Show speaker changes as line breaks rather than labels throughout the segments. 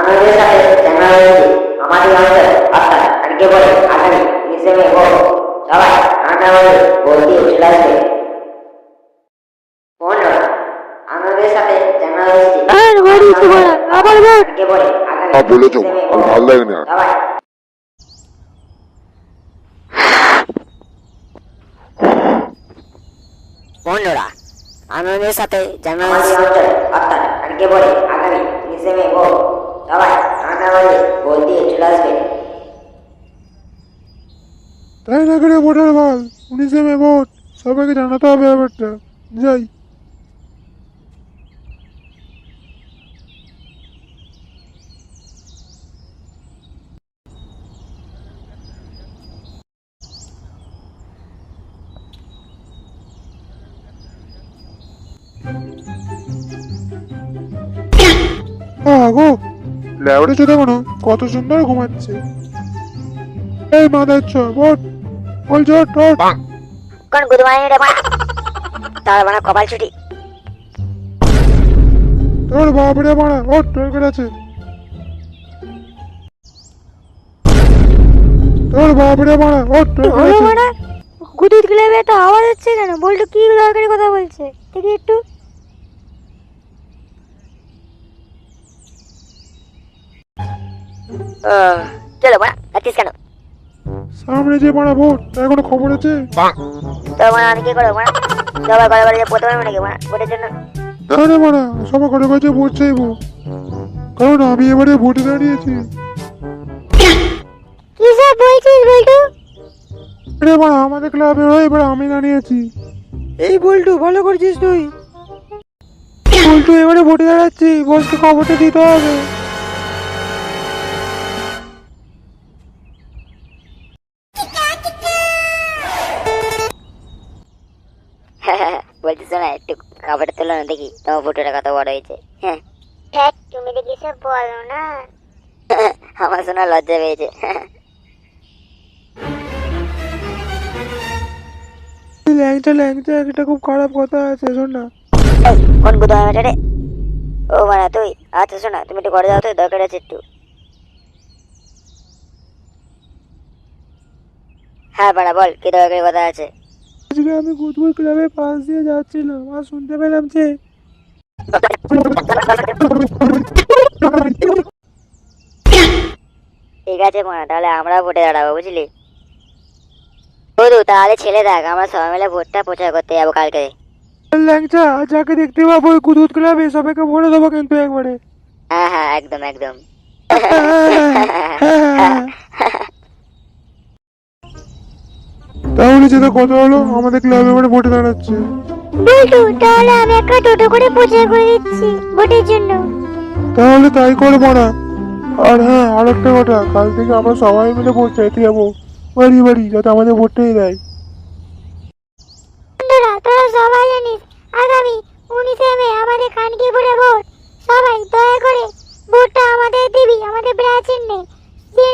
আমাদের সাথে ঝামেলা হয়েছে আমাদের অঞ্চল অর্থাৎ আজকে বলে আগামী 19 মে ভোট সবাই ঠান্ডা হয়ে ভোট দিয়ে চলে আসবে। বন্ধুরা আমাদের সাথে ঝামেলা হয়েছে আজকে বলে আগামী
বলেছো
19 মে
আর
ভোট
ভালো লাগে না।
সবাই বন্ধুরা আমাদের সাথে ঝামেলা হয়েছে অঞ্চল অর্থাৎ আজকে বলে আগামী 19 মে ভোট সবাই ঠান্ডা হয়ে ভোট দিয়ে চলে আসবে।
তাই না করে ভোটার বল 19 মে ভোট সবাইকে জানাতে হবে ব্যাপারটা। যাই। গো ল্যাবড়ে চোদা কোনো কত সুন্দর ঘুমাচ্ছে। এই মাদার ছ ভোট বল জোট টোট।
কোন গুদমানি রে মা তার মানে কপাল ছুটি।
তোর বাপরে মারা ভোট তোর কাছে তোর বাপরে মারা ভোট তোর কাছে।
গুদুত ক্লাবে তো আওয়াজ হচ্ছে কেন? বলতো কি দরকারি কথা বলছে দেখি একটু।
চলো মা আছিস কেন?
সামনে যে মারা ভোট তার কোনো খবর আছে?
তো মানে আমি কি করবো মা? সবাই ঘরে ঘরে পড়তে পারবো নাকি মা ভোটের জন্য?
না রে মারা সবাই ঘরে ঘরে ভোট চাইবো, কারণ আমি এবারে ভোটে দাঁড়িয়েছি।
কি সব বলছিস বলতো?
রে মারা আমাদের ক্লাবে হয়ে এবার আমি দাঁড়িয়েছি। এই বল্টু ভালো করছিস তুই। বল্টু এবারে ভোটে দাঁড়াচ্ছি, বসকে খবরটা দিতে হবে।
বলছিস না একটু খাবারটা তুলো না দেখি তোমার ফটোটা কত বড় হয়েছে। হ্যাঁ
হ্যাঁ তুমি দেখি সব বলো না।
আমার শোনা লজ্জা পেয়েছে।
ল্যাংচা ল্যাংচা একটা খুব খারাপ কথা আছে, শোন না।
এই কোন গুদা মেটা রে? ও মানে তুই? আচ্ছা শোনা তুমি একটু ঘরে যাও তো, দরকার আছে একটু। হ্যাঁ বাড়া বল কি দরকারি কথা আছে?
আজকে আমি ফুটবল ক্লাবের পাশ দিয়ে যাচ্ছিলাম আর শুনতে পেলাম যে
ঠিক আছে মা তাহলে আমরা ভোটে দাঁড়াবো বুঝলি? বধু তাহলে ছেলে দেখ আমরা সবাই মিলে ভোটটা প্রচার করতে যাবো কালকে।
ল্যাংচা যাকে দেখতে পাবো ওই কুদুত ক্লাবে সবাইকে ভরে দেবো কিন্তু একবারে।
হ্যাঁ হ্যাঁ একদম একদম।
তাহলে যেটা কথা হলো আমাদের ক্লাবে এবারে ভোটে দাঁড়াচ্ছে।
বলটু তাহলে আমি একটা টোটো করে প্রচার করে দিচ্ছি ভোটের জন্য।
তাহলে তাই করবো না। আর হ্যাঁ আর একটা কথা, কাল থেকে আমরা সবাই মিলে ভোট চাইতে যাবো বাড়ি বাড়ি, যাতে আমাদের ভোটটাই দেয়।
বন্ধুরা তোরা সবাই জানিস আগামী 19 মে আমাদের কানকিপুরে ভোট। সবাই দয়া করে ভোটটা আমাদের দিবি, আমাদের ব্রাচিন নেই যে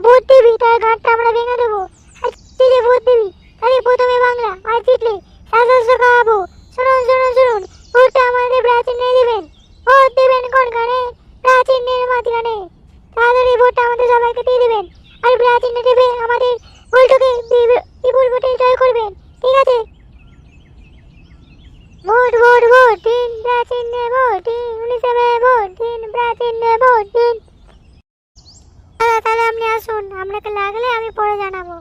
ভোট দিবি তার ঘাটটা আমরা ভেঙে দেবো। আর যে ভোট দিবি তাহলে প্রথমে বাংলা, আর জিতলে শাসস্য খাওয়াবো। শুনুন শুনুন শুনুন, ভোটটা আমাদের ব্রাচিন নিয়ে দিবেন। ভোট দিবেন কোন গানে? ব্রাচিন নিয়ে মাঝখানে। তাড়াতাড়ি ভোটটা আমাদের সবাইকে দিয়ে দিবেন, আর ব্রাচিন দেবে আমাদের ভোটকে বিপুল ভোটে জয় করবেন, ঠিক আছে? ভোট ভোট ভোট দিন ব্রাচিন নে ভোট দিন 19 মে ভোট দিন ব্রাচিন নে ভোট দিন। তাহলে আপনি আসুন, আপনাকে লাগলে আমি পরে জানাবো।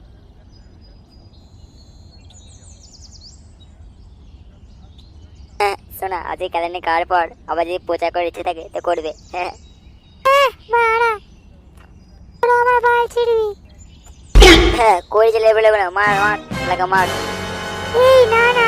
শোনা আজকে ক্যালেন্ডার খাওয়ার পর আবার যদি প্রচার করার ইচ্ছে থাকে তো করবে। হ্যাঁ
মারা তোরা আমার ভাই ছিড়বি।
হ্যাঁ করে চলে বলে মার মার লাগা মার।
এই না না